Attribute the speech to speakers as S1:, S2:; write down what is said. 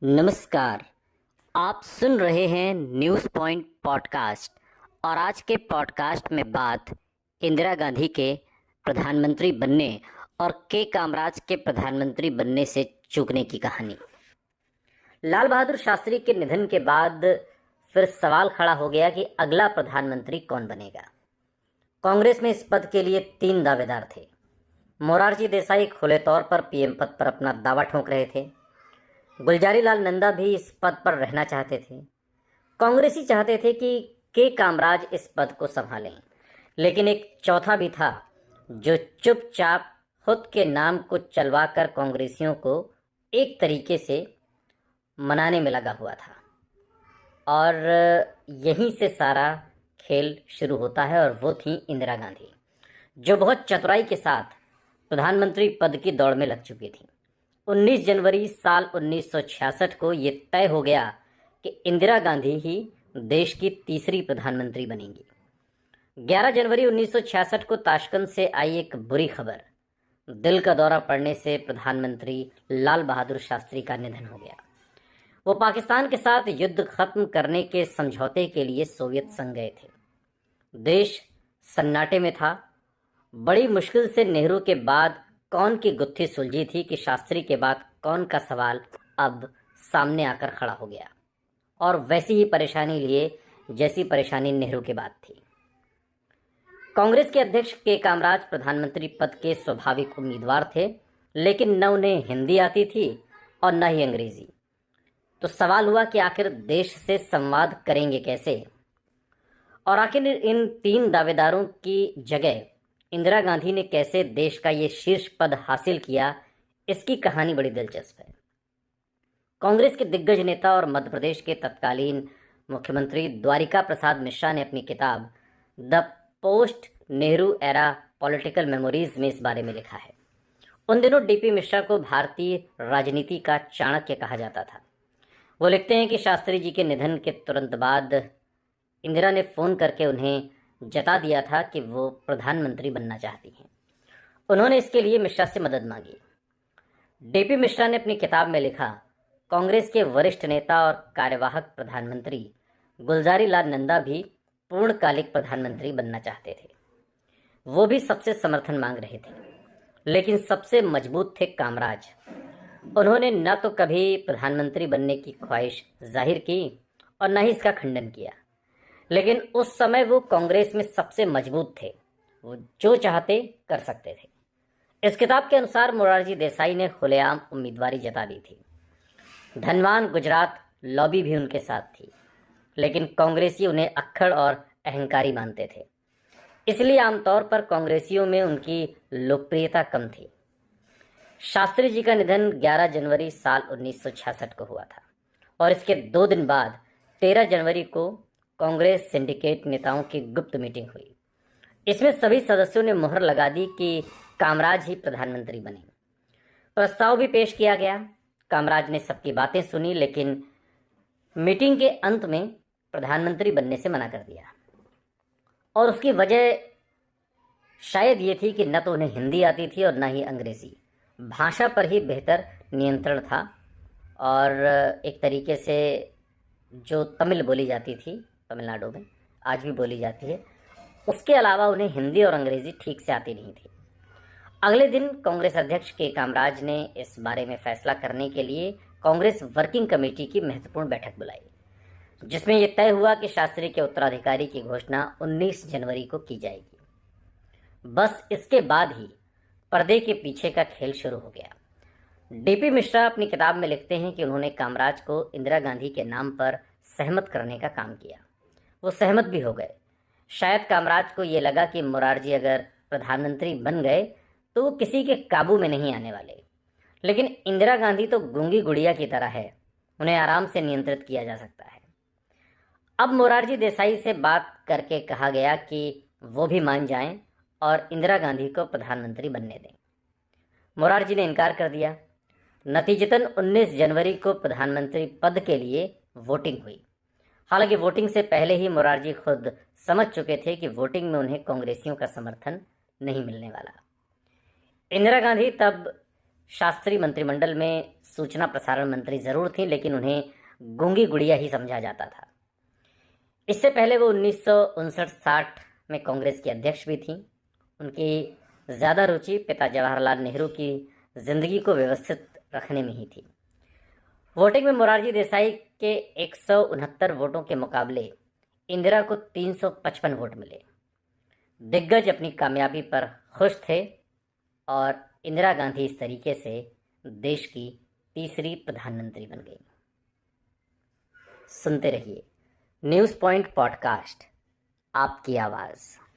S1: नमस्कार। आप सुन रहे हैं न्यूज़ पॉइंट पॉडकास्ट और आज के पॉडकास्ट में बात इंदिरा गांधी के प्रधानमंत्री बनने और के कामराज के प्रधानमंत्री बनने से चूकने की कहानी। लाल बहादुर शास्त्री के निधन के बाद फिर सवाल खड़ा हो गया कि अगला प्रधानमंत्री कौन बनेगा। कांग्रेस में इस पद के लिए 3 दावेदार थे। मोरारजी देसाई खुले तौर पर पीएम पद पर अपना दावा ठोंक रहे थे। गुलजारी लाल नंदा भी इस पद पर रहना चाहते थे। कांग्रेसी चाहते थे कि के कामराज इस पद को संभालें, लेकिन एक चौथा भी था जो चुपचाप खुद के नाम को चलवाकर कांग्रेसियों को एक तरीके से मनाने में लगा हुआ था। और यहीं से सारा खेल शुरू होता है और वो थी इंदिरा गांधी, जो बहुत चतुराई के साथ प्रधानमंत्री पद की दौड़ में लग चुकी थी। 19 जनवरी साल 1966 को ये तय हो गया कि इंदिरा गांधी ही देश की तीसरी प्रधानमंत्री बनेंगी। 11 जनवरी 1966 को ताशकंद से आई एक बुरी खबर, दिल का दौरा पड़ने से प्रधानमंत्री लाल बहादुर शास्त्री का निधन हो गया। वो पाकिस्तान के साथ युद्ध खत्म करने के समझौते के लिए सोवियत संघ गए थे। देश सन्नाटे में था। बड़ी मुश्किल से नेहरू के बाद कौन की गुत्थी सुलझी थी कि शास्त्री के बाद कौन का सवाल अब सामने आकर खड़ा हो गया, और वैसी ही परेशानी लिए जैसी परेशानी नेहरू के बाद थी। कांग्रेस के अध्यक्ष के कामराज प्रधानमंत्री पद के स्वाभाविक उम्मीदवार थे, लेकिन न उन्हें हिंदी आती थी और न ही अंग्रेजी। तो सवाल हुआ कि आखिर देश से संवाद करेंगे कैसे, और आखिर इन 3 दावेदारों की जगह इंदिरा गांधी ने कैसे देश का ये शीर्ष पद हासिल किया। इसकी कहानी बड़ी दिलचस्प है। कांग्रेस के दिग्गज नेता और मध्य प्रदेश के तत्कालीन मुख्यमंत्री द्वारिका प्रसाद मिश्रा ने अपनी किताब the post Nehru era political memories में इस बारे में लिखा है। उन दिनों डीपी मिश्रा को भारतीय राजनीति का चाणक्य कहा जाता था। वो लिखते हैं कि शास्त्री जी के निधन के तुरंत बाद इंदिरा ने फ़ोन करके उन्हें जता दिया था कि वो प्रधानमंत्री बनना चाहती हैं। उन्होंने इसके लिए मिश्रा से मदद मांगी। डीपी मिश्रा ने अपनी किताब में लिखा, कांग्रेस के वरिष्ठ नेता और कार्यवाहक प्रधानमंत्री गुलजारी लाल नंदा भी पूर्णकालिक प्रधानमंत्री बनना चाहते थे। वो भी सबसे समर्थन मांग रहे थे, लेकिन सबसे मजबूत थे कामराज। उन्होंने न तो कभी प्रधानमंत्री बनने की ख्वाहिश जाहिर की और न ही इसका खंडन किया, लेकिन उस समय वो कांग्रेस में सबसे मजबूत थे। वो जो चाहते कर सकते थे। इस किताब के अनुसार मोरारजी देसाई ने खुलेआम उम्मीदवारी जता दी थी। धनवान गुजरात लॉबी भी उनके साथ थी, लेकिन कांग्रेसी उन्हें अक्खड़ और अहंकारी मानते थे। इसलिए आमतौर पर कांग्रेसियों में उनकी लोकप्रियता कम थी। शास्त्री जी का निधन 11 जनवरी साल 1966 को हुआ था, और इसके 2 दिन बाद 13 जनवरी को कांग्रेस सिंडिकेट नेताओं की गुप्त मीटिंग हुई। इसमें सभी सदस्यों ने मुहर लगा दी कि कामराज ही प्रधानमंत्री बने। प्रस्ताव भी पेश किया गया। कामराज ने सबकी बातें सुनी, लेकिन मीटिंग के अंत में प्रधानमंत्री बनने से मना कर दिया। और उसकी वजह शायद ये थी कि न तो उन्हें हिंदी आती थी और न ही अंग्रेज़ी। भाषा पर ही बेहतर नियंत्रण था, और एक तरीके से जो तमिल बोली जाती थी तमिलनाडु में, आज भी बोली जाती है, उसके अलावा उन्हें हिंदी और अंग्रेज़ी ठीक से आती नहीं थी। अगले दिन कांग्रेस अध्यक्ष के कामराज ने इस बारे में फैसला करने के लिए कांग्रेस वर्किंग कमेटी की महत्वपूर्ण बैठक बुलाई, जिसमें यह तय हुआ कि शास्त्री के उत्तराधिकारी की घोषणा 19 जनवरी को की जाएगी। बस इसके बाद ही पर्दे के पीछे का खेल शुरू हो गया। डीपी मिश्रा अपनी किताब में लिखते हैं कि उन्होंने कामराज को इंदिरा गांधी के नाम पर सहमत करने का काम किया। वो सहमत भी हो गए। शायद कामराज को ये लगा कि मोरारजी अगर प्रधानमंत्री बन गए तो वो किसी के काबू में नहीं आने वाले, लेकिन इंदिरा गांधी तो गूंगी गुड़िया की तरह है, उन्हें आराम से नियंत्रित किया जा सकता है। अब मोरारजी देसाई से बात करके कहा गया कि वो भी मान जाएं और इंदिरा गांधी को प्रधानमंत्री बनने दें। मोरारजी ने इनकार कर दिया। नतीजतन 19 जनवरी को प्रधानमंत्री पद के लिए वोटिंग हुई। हालांकि वोटिंग से पहले ही मोरारजी खुद समझ चुके थे कि वोटिंग में उन्हें कांग्रेसियों का समर्थन नहीं मिलने वाला। इंदिरा गांधी तब शास्त्री मंत्रिमंडल में सूचना प्रसारण मंत्री ज़रूर थीं, लेकिन उन्हें गूंगी गुड़िया ही समझा जाता था। इससे पहले वो 1959-60 में कांग्रेस की अध्यक्ष भी थीं। उनकी ज़्यादा रुचि पिता जवाहरलाल नेहरू की ज़िंदगी को व्यवस्थित रखने में ही थी। वोटिंग में मोरारजी देसाई के 169 वोटों के मुकाबले इंदिरा को 355 वोट मिले। दिग्गज अपनी कामयाबी पर खुश थे और इंदिरा गांधी इस तरीके से देश की तीसरी प्रधानमंत्री बन गई। सुनते रहिए न्यूज़ पॉइंट पॉडकास्ट, आपकी आवाज़।